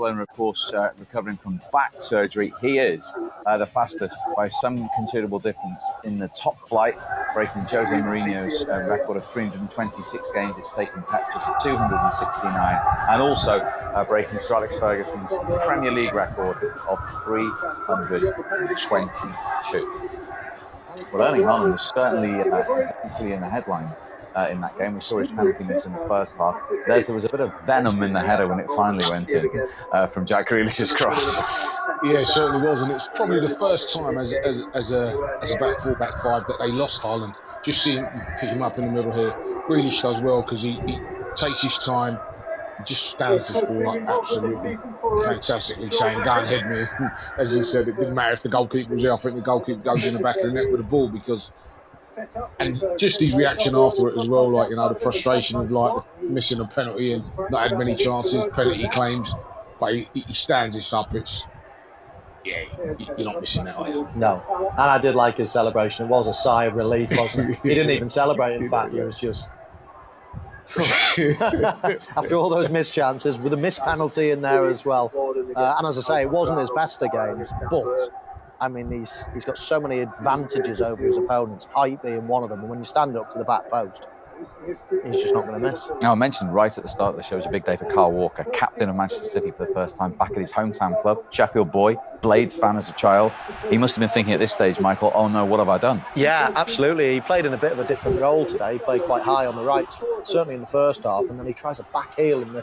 Owen, of course, recovering from back surgery. He is the fastest by some considerable difference in the top flight, breaking Jose Mourinho's record of 326 games. It's taken Pep just 269, and also breaking Sir Alex Ferguson's Premier League record of 322. Well, Erling Haaland was certainly in the headlines in that game. We saw his penalty miss in the first half. There was a bit of venom in the header when it finally went in from Jack Grealish's cross. Yeah, it certainly was, and it's probably the first time as a back four, back five that they lost Haaland. Just seeing him pick him up in the middle here. Grealish does well because he takes his time, just stands this ball up absolutely fantastically, saying, "Go and head me." As you said, it didn't matter if the goalkeeper was there. I think the goalkeeper goes in the back of the net with the ball because. And just his reaction after it as well, like, you know, the frustration of like missing a penalty and not had many chances, penalty claims, but he stands this up. It's you're not missing that, are you? No, and I did like his celebration. It was a sigh of relief, wasn't it? He didn't even celebrate. In fact, he was just after all those missed chances with a missed penalty in there as well. And as I say, it wasn't his best of games, but. I mean, he's got so many advantages over his opponents, height being one of them. And when you stand up to the back post, he's just not going to miss. Now, I mentioned right at the start of the show, it was a big day for Kyle Walker, captain of Manchester City for the first time, back at his hometown club, Sheffield boy, Blades fan as a child. He must have been thinking at this stage, Michael, oh no, what have I done? Yeah, absolutely. He played in a bit of a different role today. He played quite high on the right, certainly in the first half, and then he tries a back heel in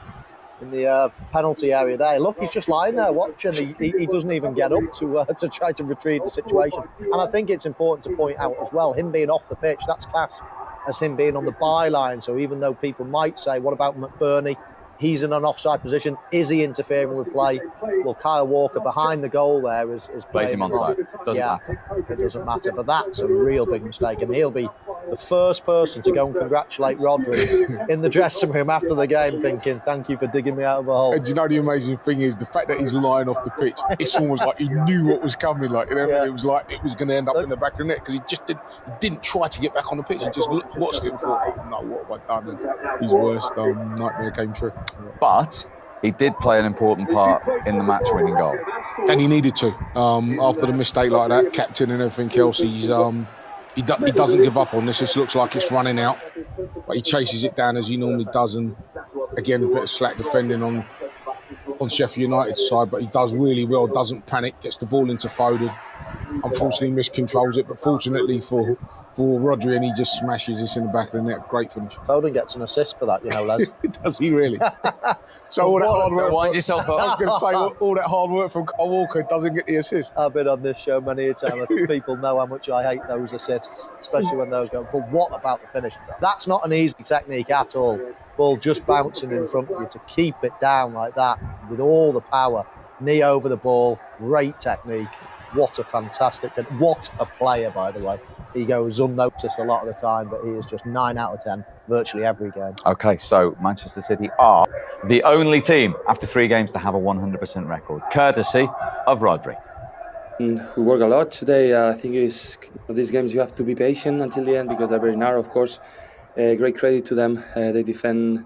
the penalty area there. Look, he's just lying there watching. He doesn't even get up to try to retrieve the situation. And I think it's important to point out as well, him being off the pitch, that's classed as him being on the byline. So even though people might say, what about McBurney? He's in an offside position. Is he interfering with play? Well, Kyle Walker behind the goal there is plays him onside. Doesn't matter. It doesn't matter. But that's a real big mistake. And he'll be the first person to go and congratulate Rodri in the dressing room after the game, thinking, thank you for digging me out of a hole. And do you know the amazing thing is the fact that he's lying off the pitch, it's almost like he knew what was coming. Like, you know, it was like it was going to end up in the back of the net because he didn't try to get back on the pitch. He just watched it and thought, oh no, what have I done? And his worst nightmare came true. But he did play an important part in the match-winning goal. And he needed to. After the mistake like that, captain and everything else, he doesn't give up on this. This looks like it's running out, but he chases it down as he normally does. And again, a bit of slack defending on Sheffield United's side, but he does really well, doesn't panic, gets the ball into Foden. Unfortunately, miscontrols it, but fortunately for Rodri, and he just smashes this in the back of the net. Great finish. Foden gets an assist for that, you know, Les. Does he really? So all that hard work. Wind yourself up. I was going to say, all that hard work from Kyle Walker doesn't get the assist. I've been on this show many a time. I think people know how much I hate those assists, especially when those go. But what about the finish? That's not an easy technique at all. Ball just bouncing in front of you to keep it down like that with all the power. Knee over the ball. Great technique. What a fantastic, what a player, by the way. He goes unnoticed a lot of the time, but he is just 9 out of 10 virtually every game. Okay, so Manchester City are the only team after 3 games to have a 100% record, courtesy of Rodri. We work a lot today. I think these games you have to be patient until the end because they're very narrow, of course. Great credit to them. They defend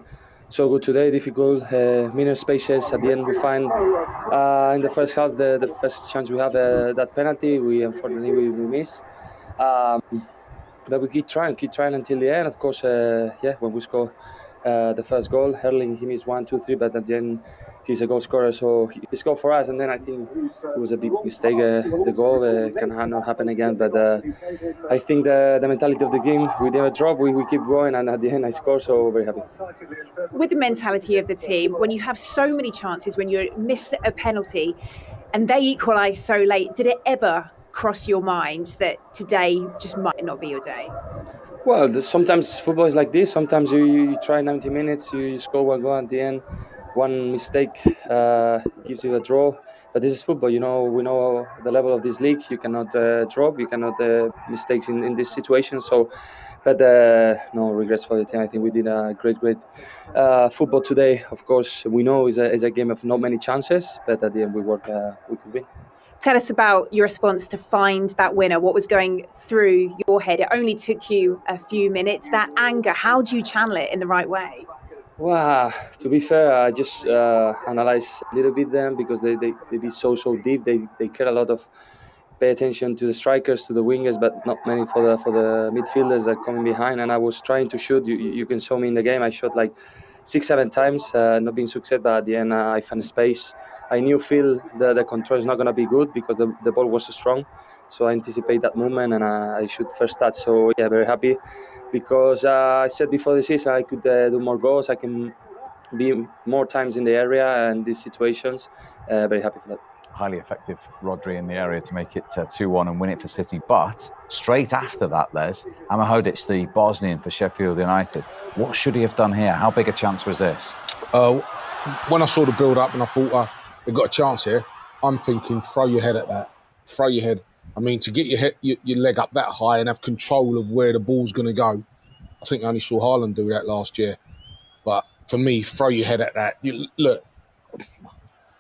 so good today, difficult, minor spaces. At the end, we find in the first half, the first chance we have that penalty. Unfortunately, we missed. But we keep trying until the end. Of course, when we score the first goal, Erling, he missed 1, 2, 3, but at the end, he's a goal scorer, so he scored for us. And then I think it was a big mistake. The goal can not happen again. But I think the mentality of the game, we never drop, we keep going, and at the end, I score, so very happy. With the mentality of the team, when you have so many chances, when you miss a penalty, and they equalise so late, did it ever cross your mind that today just might not be your day? Well, sometimes football is like this. Sometimes you try 90 minutes, you score 1 goal at the end. One mistake gives you a draw. But this is football, you know. We know the level of this league. You cannot drop. You cannot mistakes in this situation. So, but no regrets for the team. I think we did a great football today. Of course, we know it's a game of not many chances, but at the end we could win. Tell us about your response to find that winner. What was going through your head? It only took you a few minutes. That anger, how do you channel it in the right way? Well, to be fair, I just analyze a little bit them because they be so deep. They care a lot of pay attention to the strikers, to the wingers, but not many for the midfielders that coming behind. And I was trying to shoot. You can show me in the game. I shot like 6-7 times, not being successful. But at the end, I found space. I knew feel the control is not gonna be good because the ball was so strong. So I anticipate that movement and I shoot first touch. So yeah, very happy because I said before the season I could do more goals. I can be more times in the area and these situations. Very happy for that. Highly effective Rodri in the area to make it 2-1 and win it for City. But straight after that, Les, Amahodic, the Bosnian for Sheffield United. What should he have done here? How big a chance was this? When I saw the build-up and I thought they've got a chance here, I'm thinking throw your head at that. Throw your head. I mean, to get your leg up that high and have control of where the ball's going to go, I think I only saw Haaland do that last year. But for me, throw your head at that. Look,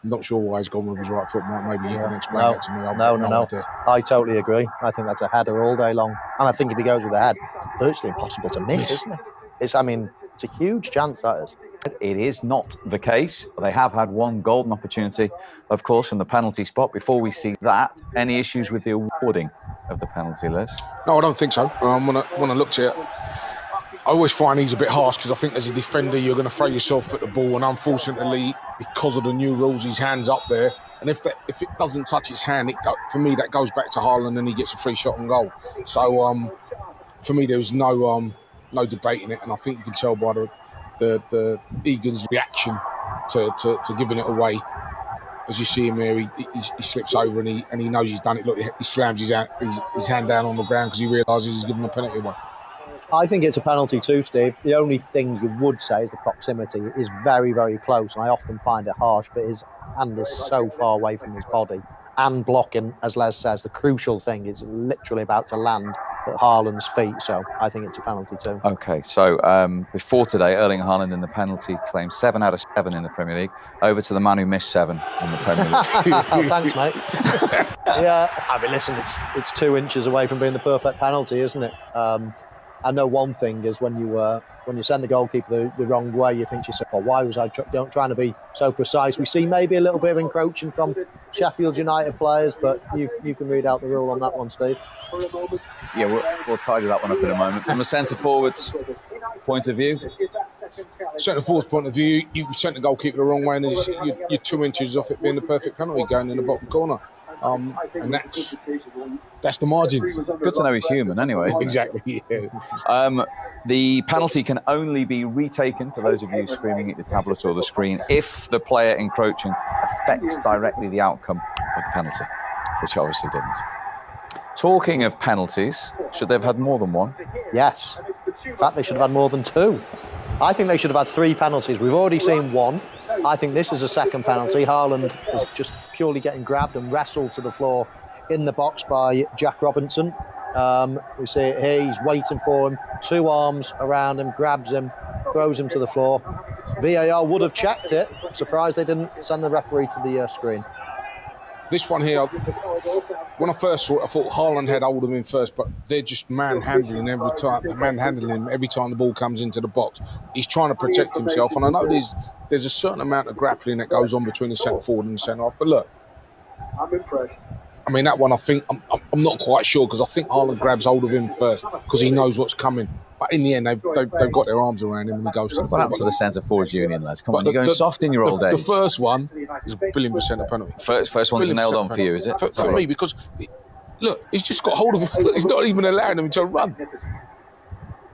I'm not sure why he's gone with his right foot. Maybe you can explain that to me. No. I totally agree. I think that's a header all day long. And I think if he goes with a head, virtually impossible to miss, isn't it? It's a huge chance, that is. It is not the case. They have had one golden opportunity, of course, from the penalty spot. Before we see that, any issues with the awarding of the penalty, Les? No, I don't think so. When I looked at it, I always find he's a bit harsh because I think as a defender, you're going to throw yourself at the ball. And unfortunately, because of the new rules, his hand's up there. And if it doesn't touch his hand, for me, that goes back to Haaland and he gets a free shot on goal. So for me, there was no debating it. And I think you can tell by the Egan's reaction to giving it away. As you see him here, he slips over and he knows he's done it. Look, he slams his hand down on the ground because he realises he's given a penalty away. I think it's a penalty too, Steve. The only thing you would say is the proximity is very, very close, and I often find it harsh, but his hand is so far away from his body. And blocking, as Les says, the crucial thing is literally about to land at Haaland's feet, so I think it's a penalty too. OK, so before today, Erling Haaland in the penalty claimed 7 out of 7 in the Premier League. Over to the man who missed 7 in the Premier League. Thanks, mate. Yeah, I mean, listen, it's 2 inches away from being the perfect penalty, isn't it? I know one thing is when you send the goalkeeper the wrong way, you think to yourself, well, why was I trying to be so precise? We see maybe a little bit of encroaching from Sheffield United players, but you can read out the rule on that one, Steve. Yeah, we'll tidy that one up in a moment. From a centre-forward's point of view? Centre-forward's point of view, you sent the goalkeeper the wrong way and you're 2 inches off it being the perfect penalty going in the bottom corner. And that's the margins. Good to know he's human anyway. Exactly, yeah. The penalty can only be retaken, for those of you screaming at the tablet or the screen, if the player encroaching affects directly the outcome of the penalty, which obviously didn't. Talking of penalties, should they have had more than one? Yes. In fact, they should have had more than 2. I think they should have had 3 penalties. We've already seen 1. I think this is a second penalty. Haaland is just purely getting grabbed and wrestled to the floor in the box by Jack Robinson. We see it here. He's waiting for him. 2 arms around him, grabs him, throws him to the floor. VAR would have checked it. I'm surprised they didn't send the referee to the screen. This one here, when I first saw it, I thought Haaland had hold of him first, but they're just manhandling every time. They're manhandling him every time the ball comes into the box. He's trying to protect himself, and I know there's a certain amount of grappling that goes on between the centre forward and the centre half. But look, I'm impressed. I mean, that one, I think I'm not quite sure because I think Haaland grabs hold of him first because he knows what's coming. But in the end, they've got their arms around him and he goes to the What floor. happened to the centre forwards union, lads? Come on, you're going soft in your old age. The first one is a billion% a penalty. First one's nailed on for you, is it? For me, because look, he's just got hold of him. He's not even allowing him to run.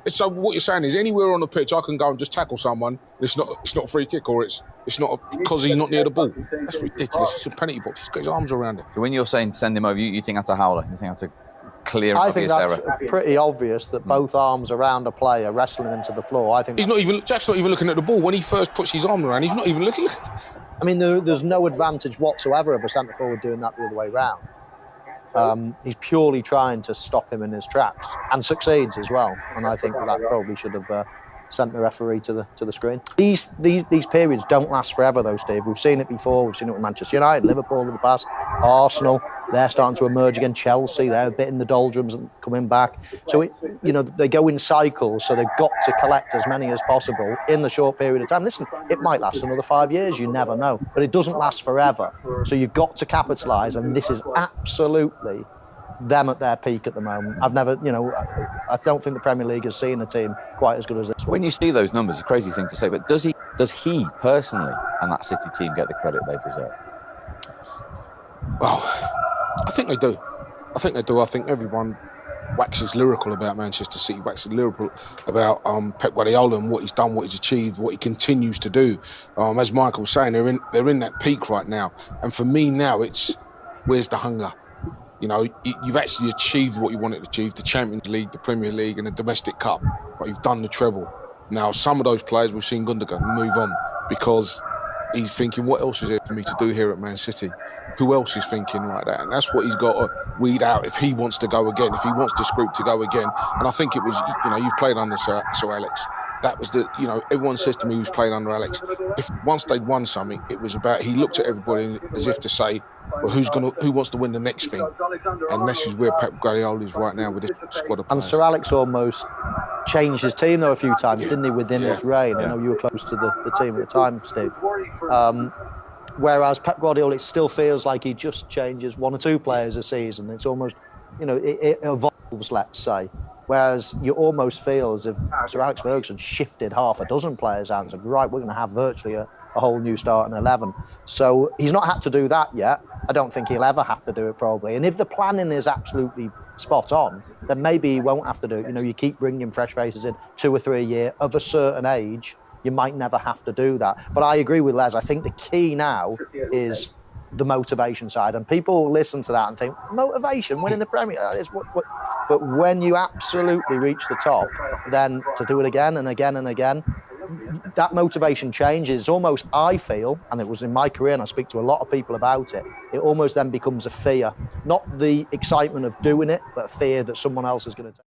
So what you're saying is anywhere on the pitch, I can go and just tackle someone. It's not a free kick, or it's not because he's not near the ball. That's ridiculous. It's a penalty box. He's got his arms around it. So when you're saying send him over, you think that's a howler? You think that's a clear, I think obvious that's error? pretty obvious that both arms around a player wrestling him to the floor. I think Jack's not even looking at the ball. When he first puts his arm around, he's not even looking. I mean, there's no advantage whatsoever of a centre forward doing that the other way round. He's purely trying to stop him in his tracks and succeeds as well. And I think that probably should have sent the referee to the screen. These periods don't last forever, though, Steve. We've seen it before. We've seen it with Manchester United, Liverpool in the past, Arsenal. They're starting to emerge again. Chelsea, they're a bit in the doldrums and coming back. So, they go in cycles, so they've got to collect as many as possible in the short period of time. Listen, it might last another 5 years, you never know, but it doesn't last forever. So you've got to capitalise, and this is absolutely them at their peak at the moment. I don't think the Premier League has seen a team quite as good as this one. When you see those numbers, it's a crazy thing to say, but does he personally and that City team get the credit they deserve? Well, I think they do. I think everyone waxes lyrical about Manchester City, waxes lyrical about Pep Guardiola and what he's done, what he's achieved, what he continues to do. As Michael was saying, they're in that peak right now. And for me now, it's where's the hunger? You've actually achieved what you wanted to achieve, the Champions League, the Premier League and the Domestic Cup. But you've done the treble. Now, some of those players, we've seen Gundogan move on because he's thinking, what else is there for me to do here at Man City? Who else is thinking like that? And that's what he's got to weed out if he wants to go again, if he wants this group to go again. And I think it was, you've played under Sir Alex. That was everyone says to me who's played under Alex, if once they'd won something, it was about, he looked at everybody as if to say, well, who wants to win the next thing? And this is where Pep Guardiola is right now with this squad of players. And Sir Alex almost changed his team though a few times, didn't he, within his reign? I know you were close to the team at the time, Steve. Whereas Pep Guardiola, it still feels like he just changes one or two players a season. It's almost, it evolves, let's say. Whereas you almost feel as if Sir Alex Ferguson shifted half a dozen players out and said, right, we're going to have virtually a whole new starting 11. So he's not had to do that yet. I don't think he'll ever have to do it, probably. And if the planning is absolutely spot on, then maybe he won't have to do it. You keep bringing fresh faces in 2 or 3 a year of a certain age. You might never have to do that. But I agree with Les. I think the key now is the motivation side. And people listen to that and think, motivation, winning the Premier League. But when you absolutely reach the top, then to do it again and again and again, that motivation changes. It's almost, I feel, and it was in my career, and I speak to a lot of people about it, it almost then becomes a fear. Not the excitement of doing it, but a fear that someone else is going to take.